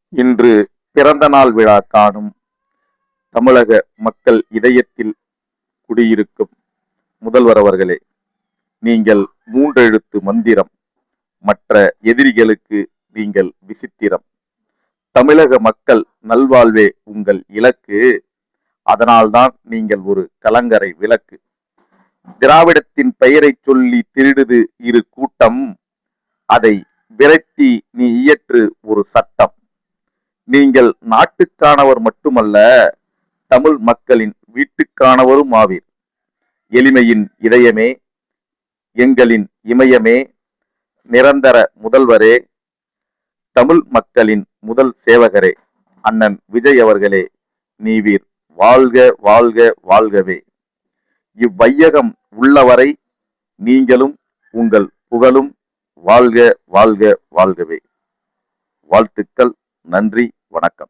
இன்று பிறந்த நாள் விழா காணும் தமிழக மக்கள் இதயத்தில் குடியிருக்கும் முதல்வர் அவர்களே, நீங்கள் மூன்றெழுத்து மந்திரம். மற்ற எதிரிகளுக்கு நீங்கள் விசித்திரம். தமிழக மக்கள் நல்வாழ்வே உங்கள் இலக்கு. அதனால்தான் நீங்கள் ஒரு கலங்கரை விளக்கு. திராவிடத்தின் பெயரை சொல்லி திருடுது இரு கூட்டம். அதை விரட்டி நீ இயற்று ஒரு சட்டம். நீங்கள் நாட்டுக்கானவர் மட்டுமல்ல, தமிழ் மக்களின் வீட்டுக்கானவரும் ஆவீர். எளிமையின் இதயமே, எங்களின் இமயமே, நிரந்தர முதல்வரே, தமிழ் மக்களின் முதல் சேவகரே, அண்ணன் விஜய் அவர்களே, நீவீர். வாழ்க வாழ்க வாழ்கவே. இவ்வையகம் உள்ளவரை நீங்களும் உங்கள் புகழும் வாழ்க வாழ்க வாழ்கவே. வாழ்த்துக்கள். நன்றி. வணக்கம்.